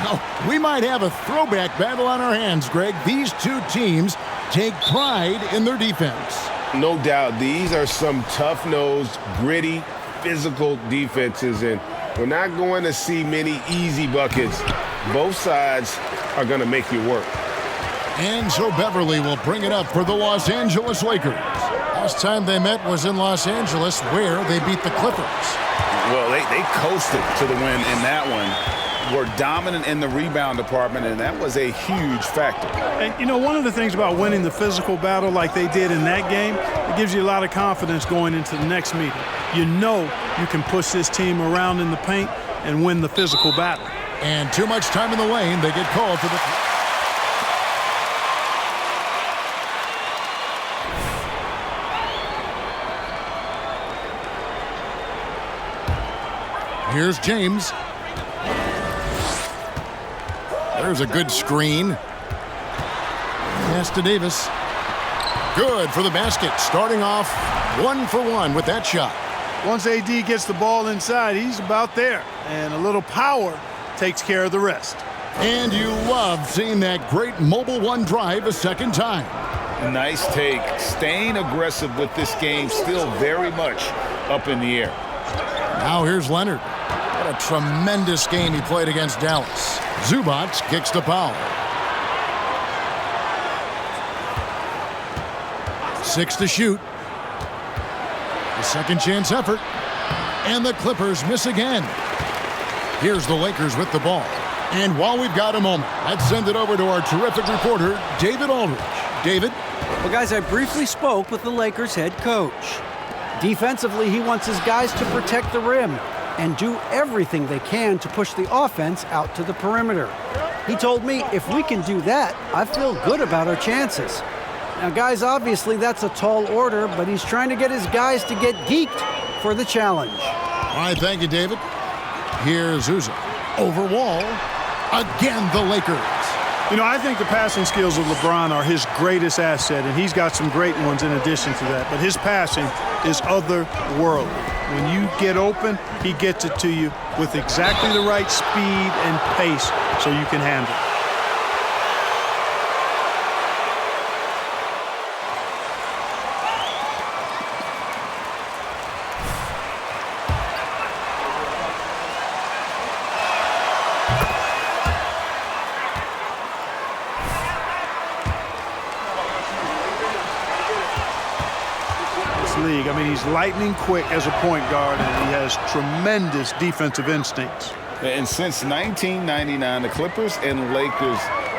No, we might have a throwback battle on our hands, Greg. These two teams take pride in their defense. No doubt. These are some tough-nosed, gritty, physical defenses, and we're not going to see many easy buckets. Both sides are going to make you work. And so Beverly will bring it up for the Los Angeles Lakers. Last time they met was in Los Angeles, where they beat the Clippers. Well, they coasted to the win in that one. Were dominant in the rebound department, and that was a huge factor. And, you know, one of the things about winning the physical battle like they did in that game, it gives you a lot of confidence going into the next meeting. You know you can push this team around in the paint and win the physical battle. And too much time in the lane, they get called for the... Here's James. There's a good screen. Pass to Davis. Good for the basket. Starting off 1 for 1 with that shot. Once AD gets the ball inside, he's about there. And a little power takes care of the rest. And you love seeing that great mobile one drive a second time. Nice take. Staying aggressive with this game, still very much up in the air. Now here's Leonard. What a tremendous game he played against Dallas. Zubac kicks to Powell. 6 to shoot. The second chance effort. And the Clippers miss again. Here's the Lakers with the ball. And while we've got a moment, let's send it over to our terrific reporter, David Aldridge. David? Well, guys, I briefly spoke with the Lakers head coach. Defensively, he wants his guys to protect the rim and do everything they can to push the offense out to the perimeter. He told me if we can do that, I feel good about our chances. Now, guys, obviously that's a tall order, but he's trying to get his guys to get geeked for the challenge. All right, thank you, David. Here's Uza. Over Wall. Again, the Lakers. You know, I think the passing skills of LeBron are his greatest asset, and he's got some great ones in addition to that. But his passing is otherworldly. When you get open, he gets it to you with exactly the right speed and pace so you can handle it. League. I mean, he's lightning quick as a point guard, and he has tremendous defensive instincts. And since 1999, the Clippers and Lakers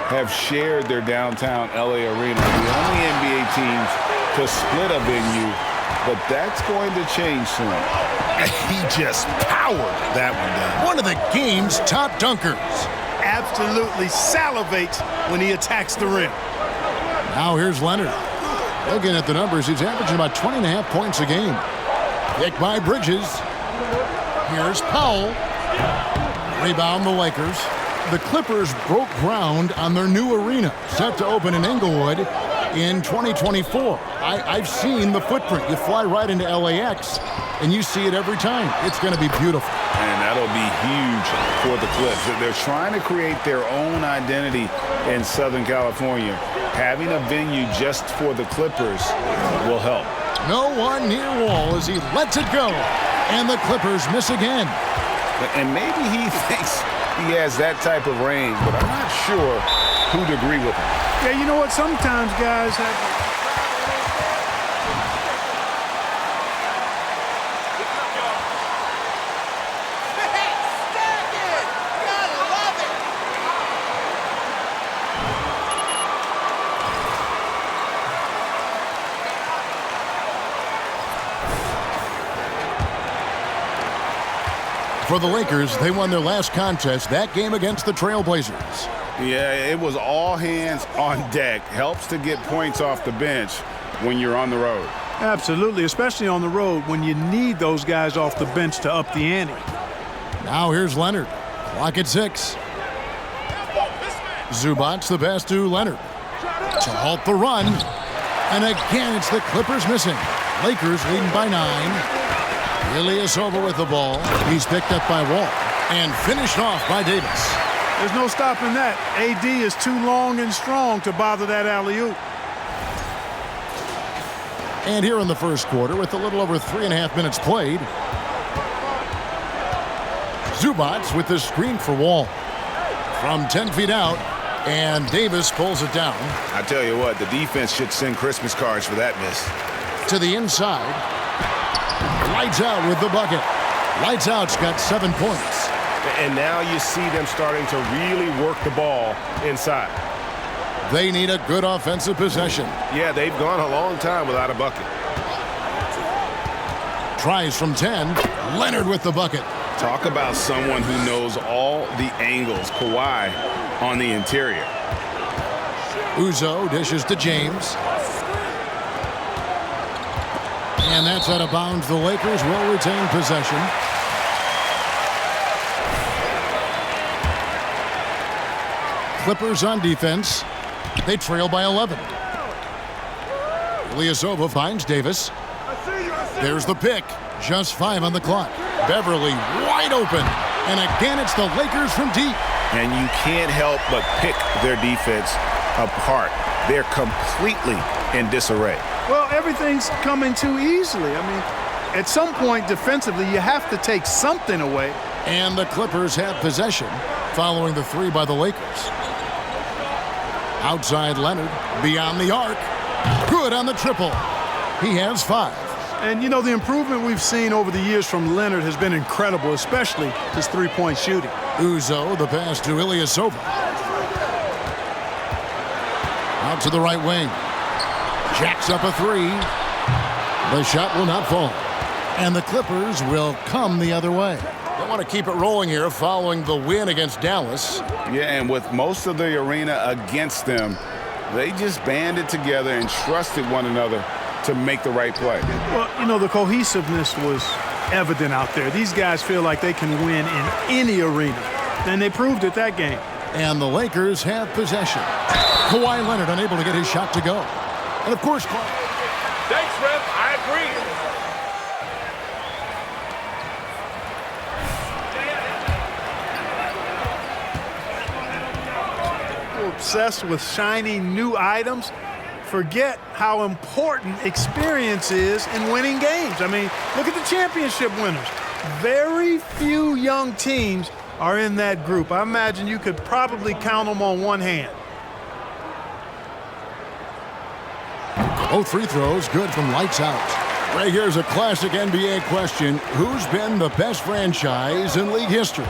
have shared their downtown LA arena, the only NBA teams to split a venue, but that's going to change soon. He just powered that one down. One of the game's top dunkers. Absolutely salivates when he attacks the rim. Now here's Leonard. Looking at the numbers, he's averaging about 20.5 points a game. Picked by Bridges. Here's Powell. Rebound the Lakers. The Clippers broke ground on their new arena, set to open in Inglewood in 2024. I've seen the footprint. You fly right into LAX, and you see it every time. It's going to be beautiful. And that'll be huge for the Clips. They're trying to create their own identity in Southern California. Having a venue just for the Clippers will help. No one near Wall as he lets it go. And the Clippers miss again. And maybe he thinks he has that type of range, but I'm not sure who'd agree with him. Yeah, you know what? Sometimes guys have... For the Lakers, they won their last contest, that game against the Trailblazers. Yeah, it was all hands on deck. Helps to get points off the bench when you're on the road. Absolutely, especially on the road when you need those guys off the bench to up the ante. Now here's Leonard. Clock at 6. Zubac the pass to Leonard. To halt the run. And again, it's the Clippers missing. Lakers leading by 9. Ilyasova with the ball. He's picked up by Wall and finished off by Davis. There's no stopping that. AD is too long and strong to bother that alley-oop. And here in the first quarter, with a little over 3.5 minutes played, Zubats with the screen for Wall. From 10 feet out, and Davis pulls it down. I tell you what, the defense should send Christmas cards for that miss. To the inside. Lights out with the bucket. Lights out's got 7 points. And now you see them starting to really work the ball inside. They need a good offensive possession. Yeah, they've gone a long time without a bucket. Tries from 10. Leonard with the bucket. Talk about someone who knows all the angles. Kawhi on the interior. Uzo dishes to James. And that's out of bounds. The Lakers will retain possession. Clippers on defense. They trail by 11. Ilyasova finds Davis. There's the pick. Just 5 on the clock. Beverly wide open. And again, it's the Lakers from deep. And you can't help but pick their defense apart. They're completely in disarray. Well, everything's coming too easily. I mean, at some point defensively, you have to take something away. And the Clippers have possession following the 3 by the Lakers. Outside Leonard, beyond the arc. Good on the triple. He has 5. And, you know, the improvement we've seen over the years from Leonard has been incredible, especially his three-point shooting. Uzo, the pass to Ilyasova. Out to the right wing. Jacks up a 3. The shot will not fall. And the Clippers will come the other way. They want to keep it rolling here following the win against Dallas. Yeah, and with most of the arena against them, they just banded together and trusted one another to make the right play. Well, you know, the cohesiveness was evident out there. These guys feel like they can win in any arena. And they proved it that game. And the Lakers have possession. Kawhi Leonard unable to get his shot to go. And of course, Thanks, Ref. I agree. Obsessed with shiny new items, forget how important experience is in winning games. I mean, look at the championship winners. Very few young teams are in that group. I imagine you could probably count them on one hand. Both free throws good from lights out. Right here's a classic NBA question. Who's been the best franchise in league history?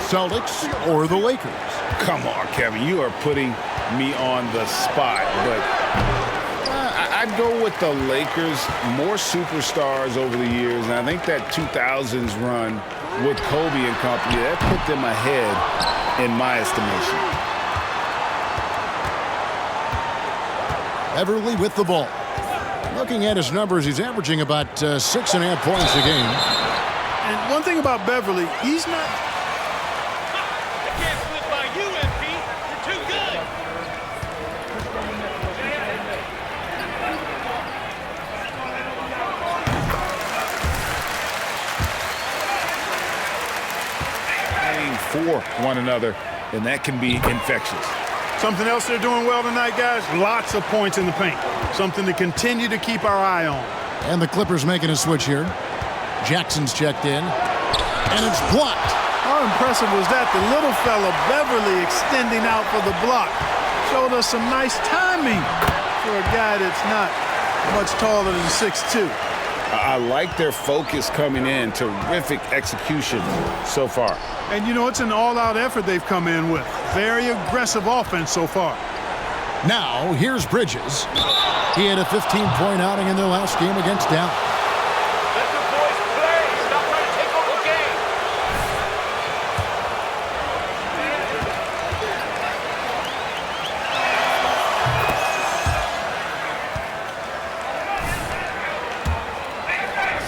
Celtics or the Lakers? Come on, Kevin. You are putting me on the spot. But I'd go with the Lakers. More superstars over the years. And I think that 2000s run with Kobe and company, that put them ahead in my estimation. Beverly with the ball. Looking at his numbers, he's averaging about 6.5 points a game. And one thing about Beverly, he's not... Can't slip by you, MP. You're too good. Playing for one another, and that can be infectious. Something else they're doing well tonight, guys? Lots of points in the paint. Something to continue to keep our eye on. And the Clippers making a switch here. Jackson's checked in. And it's blocked. How impressive was that? The little fella, Beverly, extending out for the block. Showed us some nice timing for a guy that's not much taller than 6'2". I like their focus coming in. Terrific execution so far. And, you know, it's an all-out effort they've come in with. Very aggressive offense so far. Now, here's Bridges. He had a 15-point outing in their last game against Dallas. Let the boys play. Stop trying to take over the game.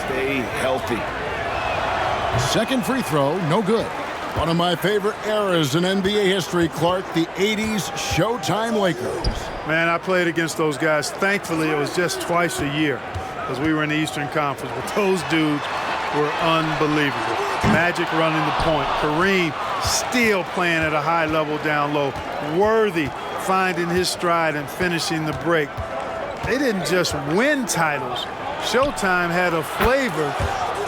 Stay healthy. Second free throw, no good. One of my favorite eras in NBA history, Clark, the 80s Showtime Lakers. Man, I played against those guys. Thankfully, it was just twice a year because we were in the Eastern Conference. But those dudes were unbelievable. Magic running the point. Kareem still playing at a high level down low. Worthy finding his stride and finishing the break. They didn't just win titles. Showtime had a flavor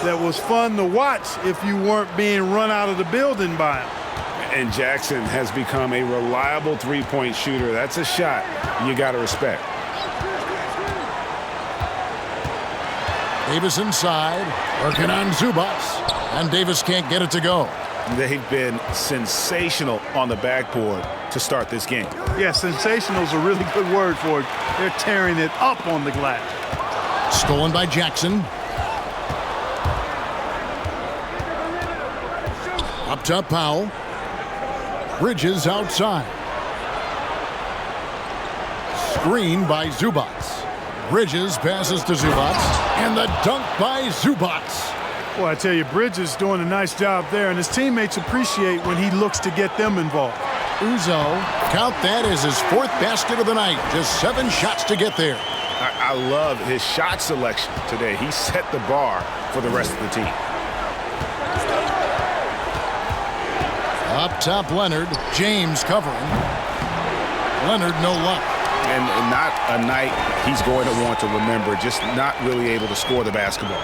that was fun to watch if you weren't being run out of the building by him. And Jackson has become a reliable three-point shooter. That's a shot you got to respect. Davis inside, working on Zubac, and Davis can't get it to go. They've been sensational on the backboard to start this game. Yeah, sensational is a really good word for it. They're tearing it up on the glass. Stolen by Jackson. Up top, Powell. Bridges outside. Screen by Zubac. Bridges passes to Zubac, and the dunk by Zubac. Well, I tell you, Bridges is doing a nice job there, and his teammates appreciate when he looks to get them involved. Uzo, count that as his 4th basket of the night. Just 7 shots to get there. I love his shot selection today. He set the bar for the rest of the team. Up top, Leonard. James covering. Leonard, no luck. And not a night he's going to want to remember, just not really able to score the basketball.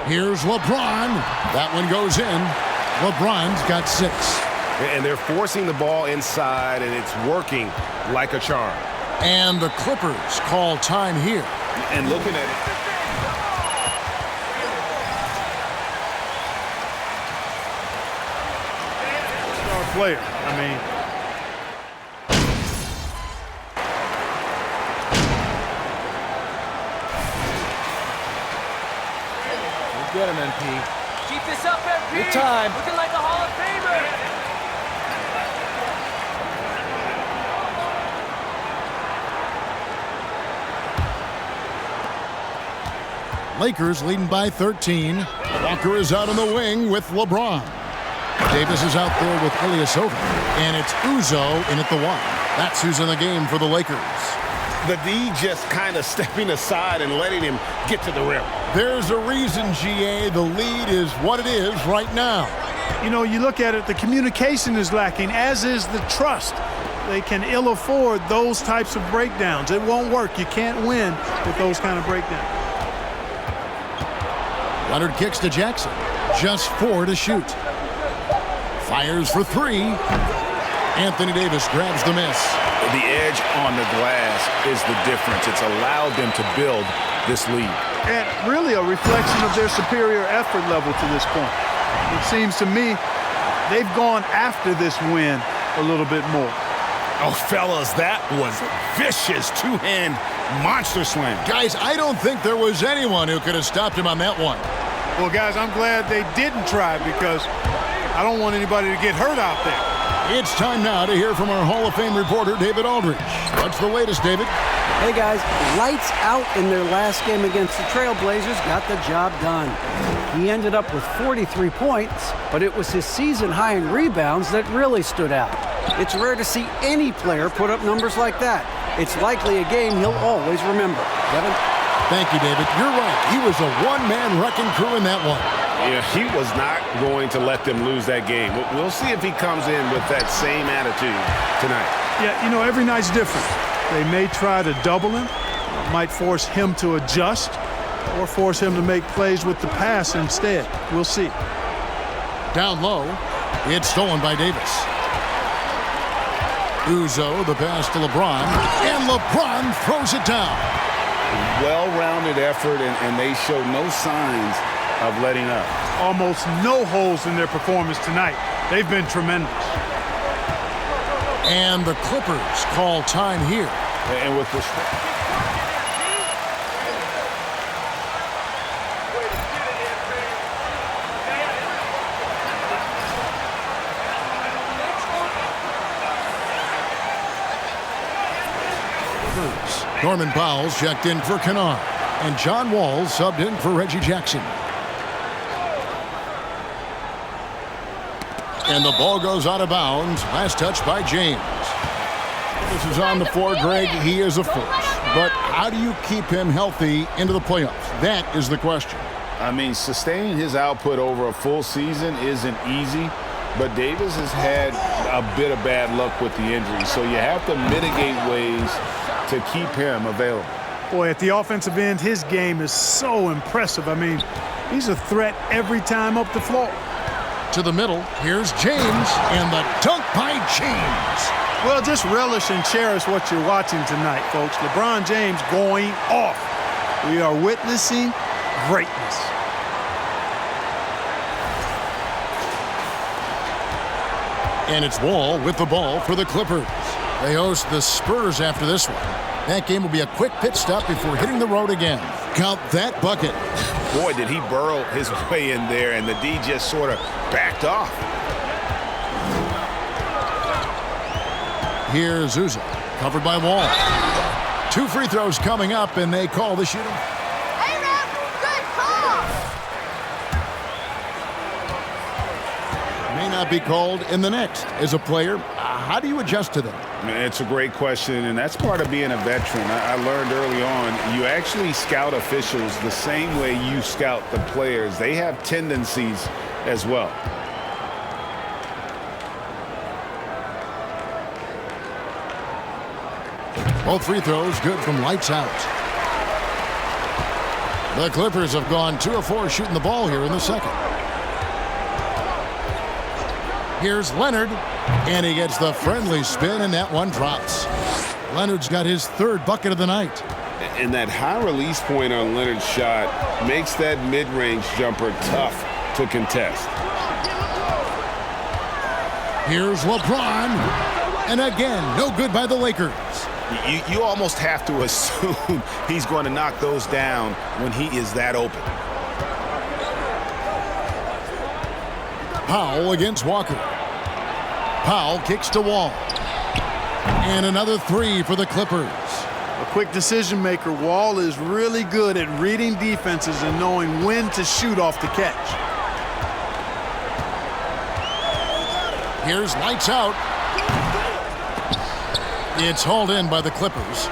Here's LeBron. That one goes in. LeBron's got 6. And they're forcing the ball inside, and it's working like a charm. And the Clippers call time here. And looking at it. Star player. I mean, Get him, MP. Keep this up, MP. Good time. Looking like a Hall of Famer. Lakers leading by 13. Walker is out on the wing with LeBron. Davis is out there with Ilyasova. And it's Uzo in at the 1. That's who's in the game for the Lakers. The D just kind of stepping aside and letting him get to the rim. There's a reason, GA, the lead is what it is right now. you know, you look at it, the communication is lacking, as is the trust. They can ill afford those types of breakdowns. It won't work. You can't win with those kind of breakdowns. Leonard kicks to Jackson. Just 4 to shoot. Fires for 3. Anthony Davis grabs the miss. The edge on the glass is the difference. It's allowed them to build this lead. And really a reflection of their superior effort level to this point. It seems to me they've gone after this win a little bit more. Oh, fellas, that was vicious two-hand monster slam. Guys, I don't think there was anyone who could have stopped him on that one. Well, guys, I'm glad they didn't try because I don't want anybody to get hurt out there. It's time now to hear from our Hall of Fame reporter, David Aldridge. What's the latest, David? Hey guys, lights out in their last game against the Trailblazers got the job done. He ended up with 43 points, but it was his season high in rebounds that really stood out. It's rare to see any player put up numbers like that. It's likely a game he'll always remember. Kevin? Thank you, David. You're right. He was a one-man wrecking crew in that one. Yeah, he was not going to let them lose that game. We'll see if he comes in with that same attitude tonight. Yeah, you know, every night's different. They may try to double him, might force him to adjust, or force him to make plays with the pass instead. We'll see. Down low, it's stolen by Davis. Uzo, the pass to LeBron, and LeBron throws it down. Well-rounded effort, and they show no signs of letting up. Almost no holes in their performance tonight. They've been tremendous. And the Clippers call time here. And with this... Norman Powell's checked in for Kennard, and John Wall subbed in for Reggie Jackson. And the ball goes out of bounds. Last touch by James. This is on the floor, Greg. He is a force. But how do you keep him healthy into the playoffs? That is the question. I mean, sustaining his output over a full season isn't easy, but Davis has had a bit of bad luck with the injury, so you have to mitigate ways to keep him available. Boy, at the offensive end, his game is so impressive. I mean, he's a threat every time up the floor. To the middle, here's James, and the dunk by James. Well, just relish and cherish what you're watching tonight, folks. LeBron James going off. We are witnessing greatness. And it's Wall with the ball for the Clippers. They host the Spurs after this one. That game will be a quick pit stop before hitting the road again. Count that bucket. Boy, did he burrow his way in there, and the D just sort of backed off. Here's Uzo, covered by Wall. 2 free throws coming up, and they call the shooting. Hey, ref, good call. May not be called in the next. As a player, how do you adjust to them? It's a great question, and that's part of being a veteran. I learned early on, you actually scout officials the same way you scout the players. They have tendencies as well. Both free throws good from lights out. The Clippers have gone 2 of 4 shooting the ball here in the second. Here's Leonard, and he gets the friendly spin, and that one drops. Leonard's got his 3rd bucket of the night. And that high release point on Leonard's shot makes that mid-range jumper tough to contest. Here's LeBron, and again, no good by the Lakers. You almost have to assume he's going to knock those down when he is that open. Powell against Walker. Powell kicks to Wall. And another 3 for the Clippers. A quick decision maker. Wall is really good at reading defenses and knowing when to shoot off the catch. Here's lights out. It's hauled in by the Clippers.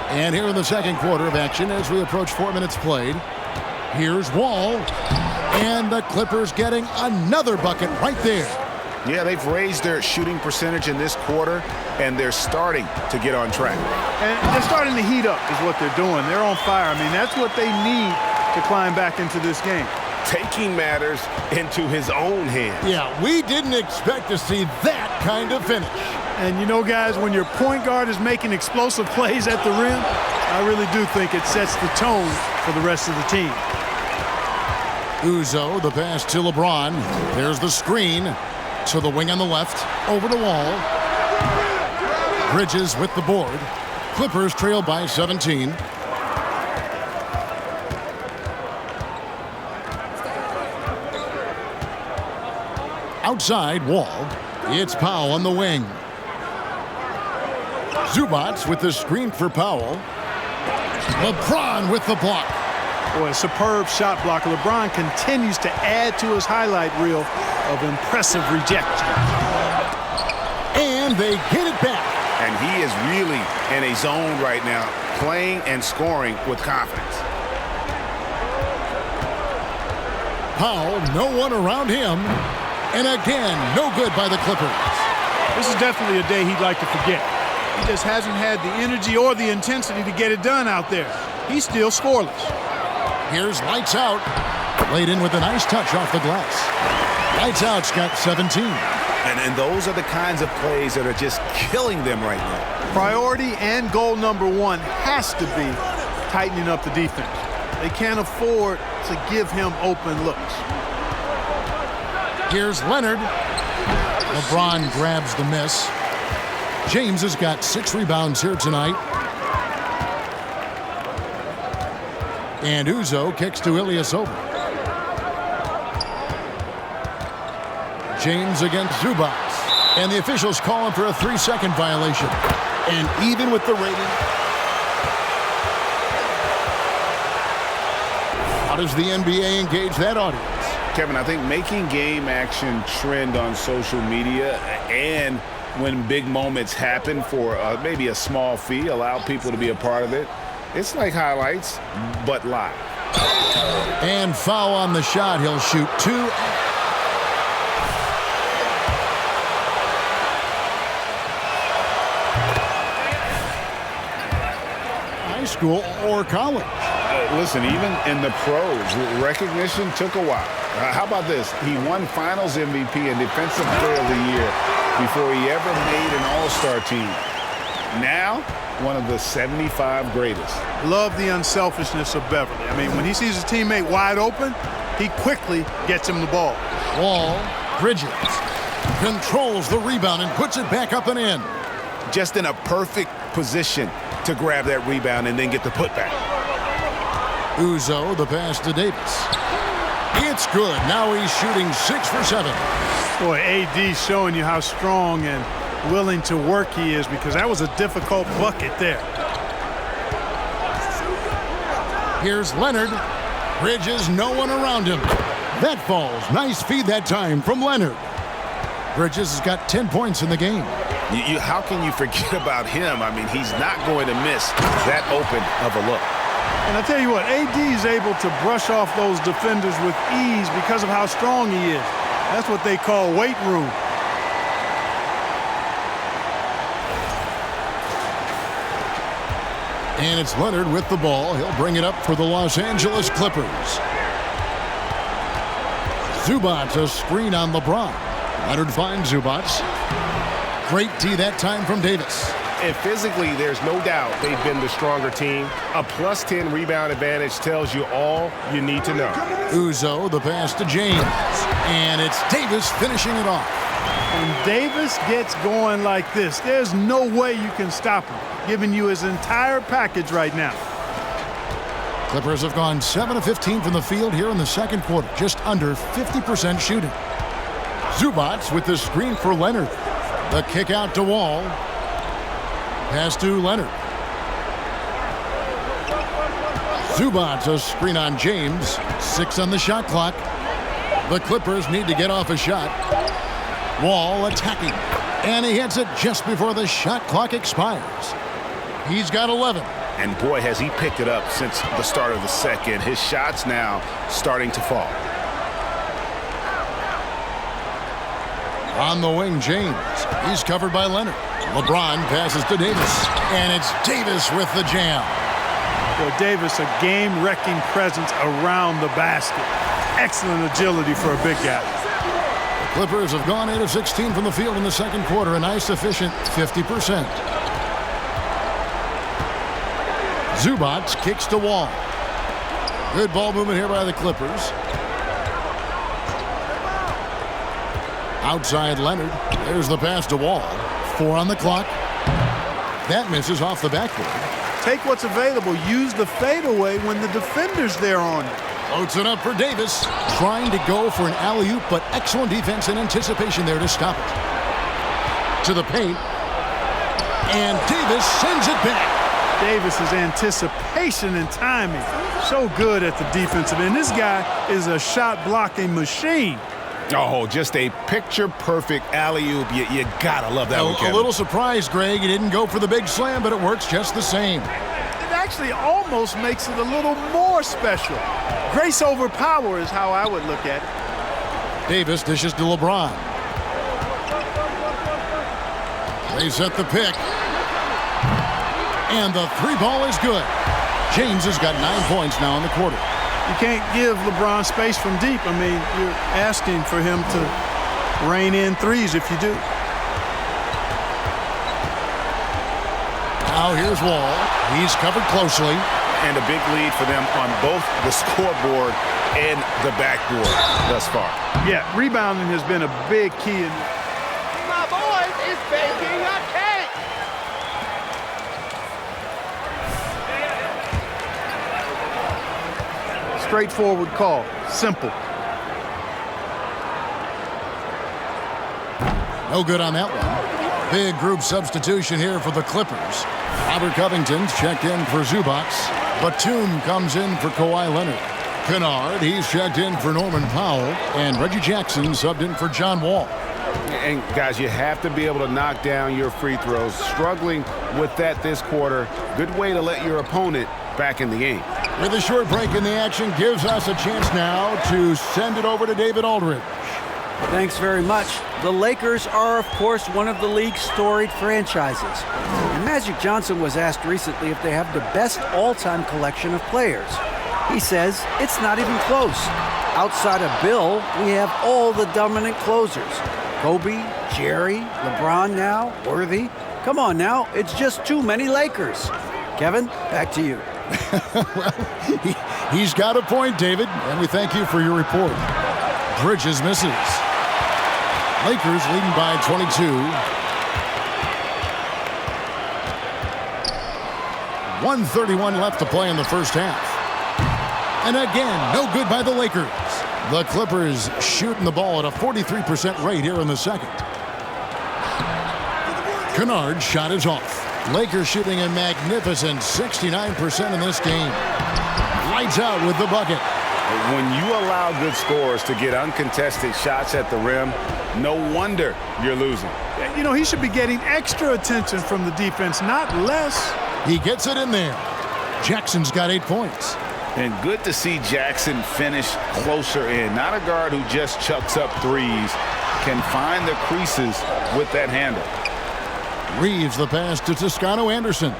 And here in the second quarter of action as we approach 4 minutes played. Here's Wall. And the Clippers getting another bucket right there. Yeah, they've raised their shooting percentage in this quarter, and they're starting to get on track. And they're starting to heat up is what they're doing. They're on fire. I mean, that's what they need to climb back into this game. Taking matters into his own hands. Yeah, we didn't expect to see that kind of finish. And you know, guys, when your point guard is making explosive plays at the rim, I really do think it sets the tone for the rest of the team. Uzo, the pass to LeBron. There's the screen to the wing on the left. Over to Wall. Bridges with the board. Clippers trail by 17. Outside, Wall. It's Powell on the wing. Zubats with the screen for Powell. LeBron with the block. Boy, a superb shot blocker. LeBron continues to add to his highlight reel of impressive rejection. And they get it back. And he is really in a zone right now, playing and scoring with confidence. Powell, no one around him. And again, no good by the Clippers. This is definitely a day he'd like to forget. He just hasn't had the energy or the intensity to get it done out there. He's still scoreless. Here's Lights Out. Laid in with a nice touch off the glass. Lights Out's got 17. And those are the kinds of plays that are just killing them right now. Priority and goal number 1 has to be tightening up the defense. They can't afford to give him open looks. Here's Leonard. LeBron grabs the miss. James has got 6 rebounds here tonight. And Uzo kicks to Ilyasova. James against Zubats. And the officials call him for a 3-second violation. And even with the rating, how does the NBA engage that audience? Kevin, I think making game action trend on social media and when big moments happen for maybe a small fee, allow people to be a part of it. It's like highlights, but live. And foul on the shot. He'll shoot 2. High school or college. Listen, even in the pros, recognition took a while. How about this? He won Finals MVP and Defensive Player of the Year before he ever made an All-Star team. Now, one of the 75 greatest. Love the unselfishness of Beverly. I mean, when he sees his teammate wide open, he quickly gets him the ball. Wall, Bridges controls the rebound and puts it back up and in. Just in a perfect position to grab that rebound and then get the putback. Uzo, the pass to Davis. It's good. Now he's shooting 6 for 7. Boy, AD showing you how strong and willing to work he is, because that was a difficult bucket there. Here's Leonard. Bridges, no one around him. That falls. Nice feed that time from Leonard. Bridges has got 10 points in the game. How can you forget about him? I mean, he's not going to miss that open of a look. And I tell you what, AD is able to brush off those defenders with ease because of how strong he is. That's what they call weight room. And it's Leonard with the ball. He'll bring it up for the Los Angeles Clippers. Zubac, a screen on LeBron. Leonard finds Zubac. Great D that time from Davis. And physically, there's no doubt they've been the stronger team. A plus 10 rebound advantage tells you all you need to know. Uzo, the pass to James. And it's Davis finishing it off. When Davis gets going like this, there's no way you can stop him, giving you his entire package right now. Clippers have gone 7 of 15 from the field here in the second quarter, just under 50% shooting. Zubac with the screen for Leonard. The kick out to Wall. Pass to Leonard. Zubac, a screen on James. 6 on the shot clock. The Clippers need to get off a shot. Wall attacking. And he hits it just before the shot clock expires. He's got 11. And boy, has he picked it up since the start of the second. His shots now starting to fall. On the wing, James. He's covered by Leonard. LeBron passes to Davis. And it's Davis with the jam. Well, Davis, a game-wrecking presence around the basket. Excellent agility for a big guy. The Clippers have gone 8 of 16 from the field in the second quarter. A nice, efficient 50%. Zubac kicks to Wall. Good ball movement here by the Clippers. Outside Leonard. There's the pass to Wall. 4 on the clock. That misses off the backboard. Take what's available. Use the fadeaway when the defender's there on you. Floats it up for Davis. Trying to go for an alley-oop, but excellent defense and anticipation there to stop it. To the paint. And Davis sends it back. Davis's anticipation and timing. So good at the defensive end. This guy is a shot-blocking machine. Oh, just a picture-perfect alley-oop. You gotta love that one, Kevin. A little surprised, Greg. He didn't go for the big slam, but it works just the same. It actually almost makes it a little more special. Grace over power is how I would look at it. Davis dishes to LeBron. They set the pick. And the 3 ball is good. James has got 9 points now in the quarter. You can't give LeBron space from deep. I mean, you're asking for him to rein in threes if you do. Now here's Wall. He's covered closely. And a big lead for them on both the scoreboard and the backboard thus far. Yeah, rebounding has been a big key in. My boys is baking a cake. Straightforward call. Simple. No good on that one. Big group substitution here for the Clippers. Robert Covington's checked in for Zubac. Batum comes in for Kawhi Leonard. Kennard, he's checked in for Norman Powell. And Reggie Jackson subbed in for John Wall. And, guys, you have to be able to knock down your free throws. Struggling with that this quarter. Good way to let your opponent back in the game. With a short break in the action, gives us a chance now to send it over to David Aldridge. Thanks very much. The Lakers are, of course, one of the league's storied franchises. And Magic Johnson was asked recently if they have the best all-time collection of players. He says it's not even close. Outside of Bill, we have all the dominant closers. Kobe, Jerry, LeBron now, Worthy. Come on now, it's just too many Lakers. Kevin, back to you. Well, he's got a point, David, and we thank you for your report. Bridges misses. Lakers leading by 22. 1:31 left to play in the first half. And again, no good by the Lakers. The Clippers shooting the ball at a 43% rate here in the second. Kennard's shot is off. Lakers shooting a magnificent 69% in this game. Lights out with the bucket. When you allow good scorers to get uncontested shots at the rim, no wonder you're losing. You know, he should be getting extra attention from the defense, not less. He gets it in there. Jackson's got 8 points. And good to see Jackson finish closer in. Not a guard who just chucks up threes, can find the creases with that handle. Reeves the pass to Toscano Anderson.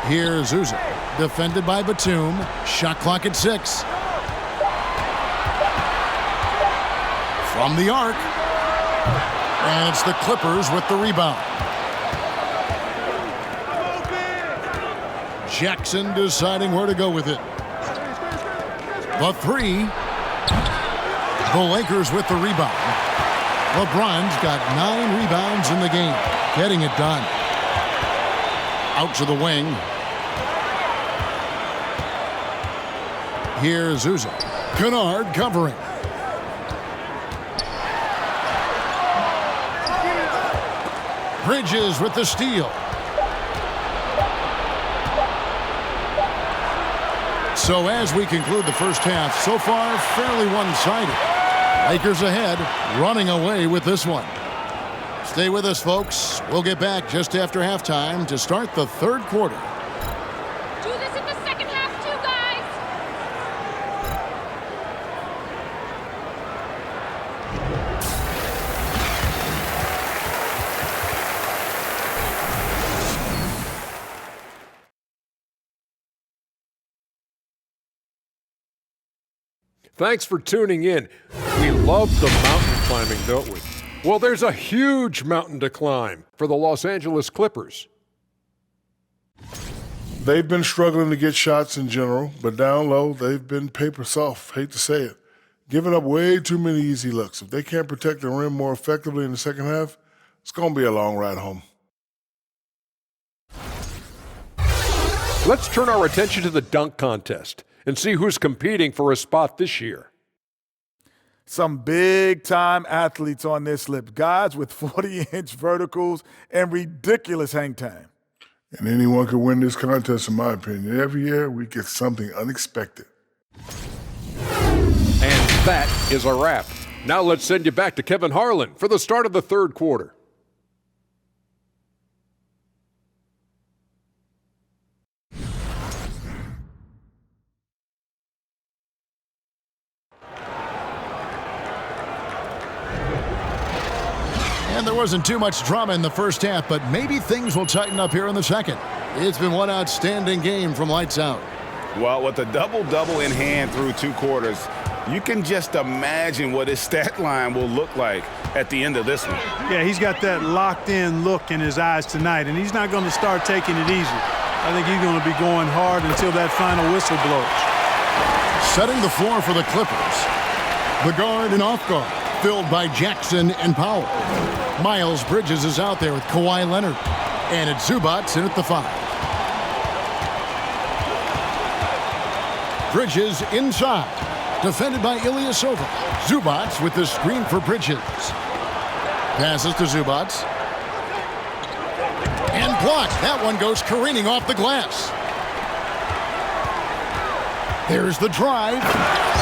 Here's Uza. Defended by Batum. Shot clock at 6. From the arc. And it's the Clippers with the rebound. Jackson deciding where to go with it. The 3. The Lakers with the rebound. LeBron's got 9 rebounds in the game. Getting it done. Out to the wing. Here's Uza. Kennard covering. Bridges with the steal. So as we conclude the first half, so far fairly one-sided. Lakers ahead, running away with this one. Stay with us, folks. We'll get back just after halftime to start the third quarter. Do this in the second half too, guys. Thanks for tuning in. We love the mountain climbing, don't we? Well, there's a huge mountain to climb for the Los Angeles Clippers. They've been struggling to get shots in general, but down low, they've been paper soft. Hate to say it. Giving up way too many easy looks. If they can't protect the rim more effectively in the second half, it's going to be a long ride home. Let's turn our attention to the dunk contest and see who's competing for a spot this year. Some big-time athletes on this list. Guys with 40-inch verticals and ridiculous hang time. And anyone could win this contest, in my opinion. Every year, we get something unexpected. And that is a wrap. Now let's send you back to Kevin Harlan for the start of the third quarter. And there wasn't too much drama in the first half, but maybe things will tighten up here in the second. It's been one outstanding game from lights out. Well, with a double-double in hand through 2 quarters, you can just imagine what his stat line will look like at the end of this one. Yeah, he's got that locked-in look in his eyes tonight, and he's not going to start taking it easy. I think he's going to be going hard until that final whistle blows. Setting the floor for the Clippers. The guard and off guard, filled by Jackson and Powell. Miles Bridges is out there with Kawhi Leonard. And it's Zubac in at the 5. Bridges inside. Defended by Ilyasova. Zubac with the screen for Bridges. Passes to Zubac. And blocked. That one goes careening off the glass. There's the drive.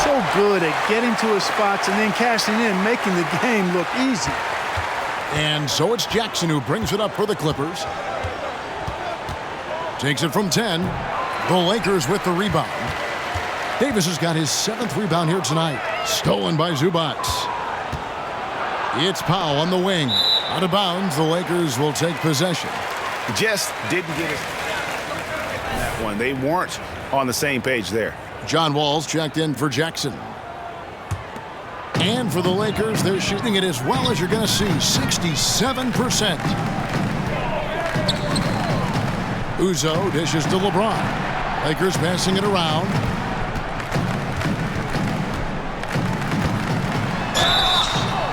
So good at getting to his spots and then cashing in, making the game look easy. And so it's Jackson who brings it up for the Clippers. Takes it from 10. The Lakers with the rebound. Davis has got his 7th rebound here tonight. Stolen by Zubac. It's Powell on the wing. Out of bounds, the Lakers will take possession. Just didn't get it. That one. They weren't on the same page there. John Wall's checked in for Jackson. And for the Lakers, they're shooting it as well as you're going to see, 67%. Uzo dishes to LeBron. Lakers passing it around.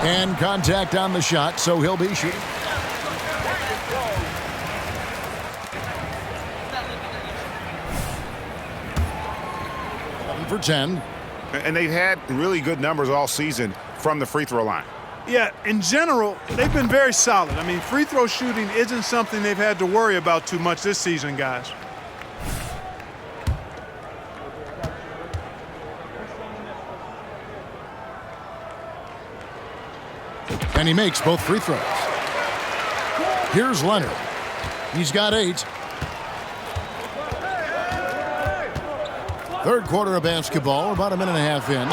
And contact on the shot, so he'll be shooting. For 10. And they've had really good numbers all season from the free throw line. Yeah, in general, they've been very solid. I mean, free throw shooting isn't something they've had to worry about too much this season, guys. And he makes both free throws. Here's Leonard. He's got 8. Third quarter of basketball, about a minute and a half in.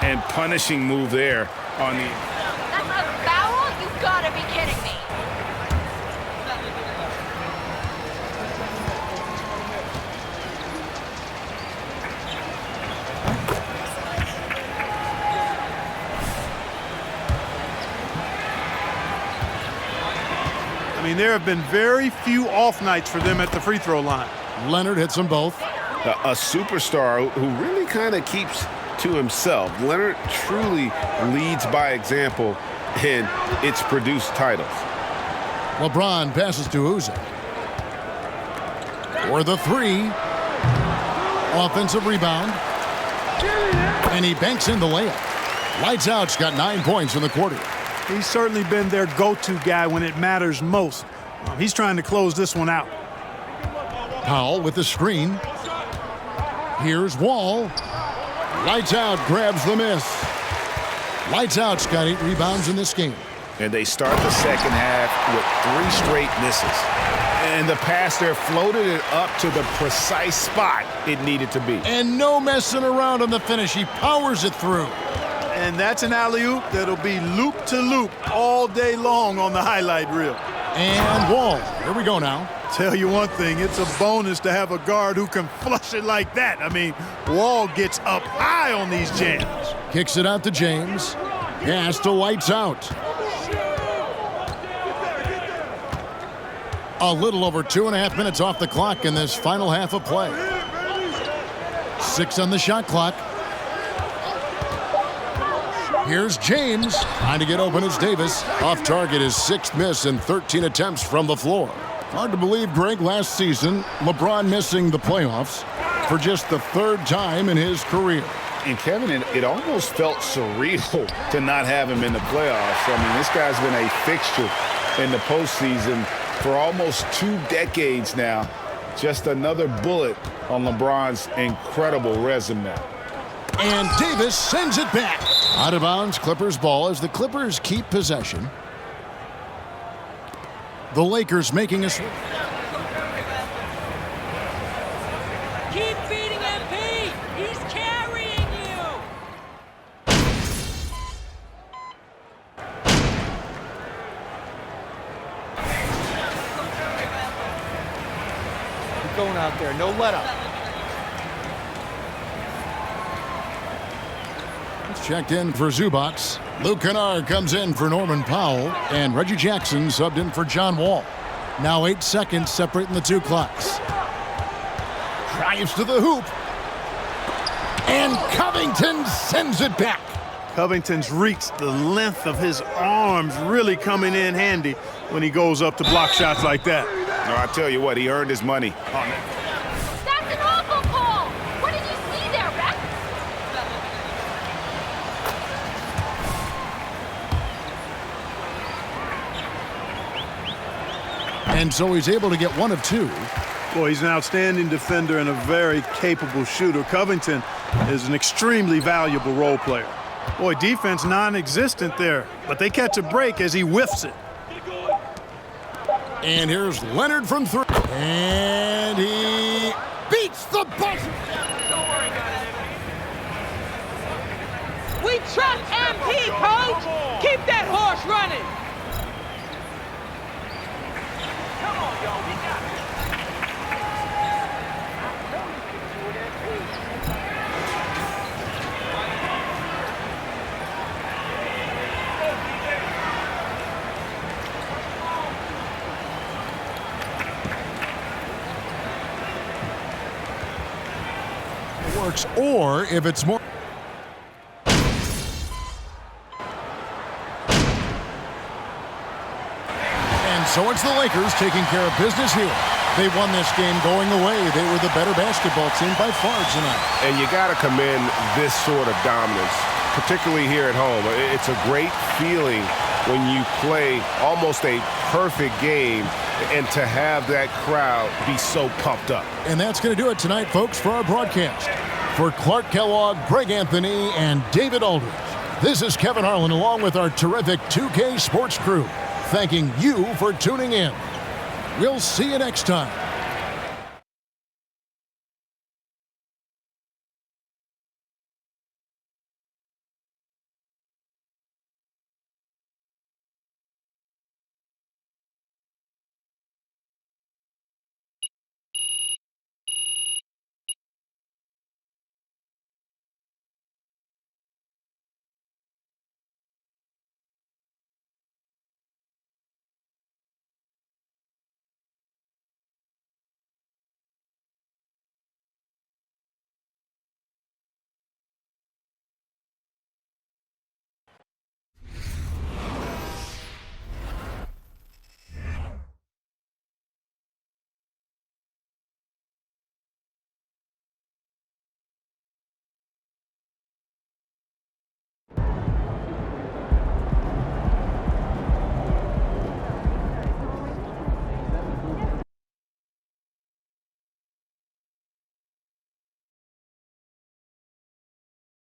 And punishing move there on the... That's a foul? You gotta be kidding me. I mean, there have been very few off nights for them at the free throw line. Leonard hits them both. A superstar who really kind of keeps to himself. Leonard truly leads by example, and it's produced titles. LeBron passes to Uzo. For the 3. Offensive rebound. And he banks in the layup. Lights out's got 9 points in the quarter. He's certainly been their go-to guy when it matters most. He's trying to close this one out. Powell with the screen. Here's Wall. Lights out grabs the miss. Lights out's got 8 rebounds in this game. And they start the second half with 3 straight misses. And the pass there floated it up to the precise spot it needed to be. And no messing around on the finish. He powers it through. And that's an alley-oop that'll be loop to loop all day long on the highlight reel. And Wall. Here we go now. Tell you one thing, it's a bonus to have a guard who can flush it like that. I mean, Wall gets up high on these jams. Kicks it out to James. Pass to Lights out. A little over 2.5 minutes off the clock in this final half of play. 6 on the shot clock. Here's James. Trying to get open is Davis. Off target, his 6th miss in 13 attempts from the floor. Hard to believe, Greg, last season, LeBron missing the playoffs for just the 3rd time in his career. And Kevin, it almost felt surreal to not have him in the playoffs. I mean, this guy's been a fixture in the postseason for almost 2 decades now. Just another bullet on LeBron's incredible resume. And Davis sends it back. Out of bounds, Clippers ball as the Clippers keep possession. The Lakers making a switch. Keep beating MP. He's carrying you. Keep going out there. No let up. Checked in for Zubac. Luke Kennard comes in for Norman Powell. And Reggie Jackson subbed in for John Wall. Now 8 seconds separating the 2 clocks. Drives to the hoop. And Covington sends it back. Covington's reach, the length of his arms really coming in handy when he goes up to block shots like that. No, I tell you what, he earned his money on it. That's an awful call. What did you see there, Rex? And so he's able to get 1 of 2. Boy, he's an outstanding defender and a very capable shooter. Covington is an extremely valuable role player. Boy, defense non-existent there, but they catch a break as he whiffs it. And here's Leonard from 3. And he the buzzer. We trust MP, coach. Keep that horse running. Come on, y'all. We got it. Works, or if it's more. And so it's the Lakers taking care of business here. They won this game going away. They were the better basketball team by far tonight. And you got to commend this sort of dominance, particularly here at home. It's a great feeling when you play almost a perfect game and to have that crowd be so pumped up. And that's going to do it tonight, folks, for our broadcast. For Clark Kellogg, Greg Anthony, and David Aldridge, this is Kevin Harlan along with our terrific 2K Sports crew, thanking you for tuning in. We'll see you next time.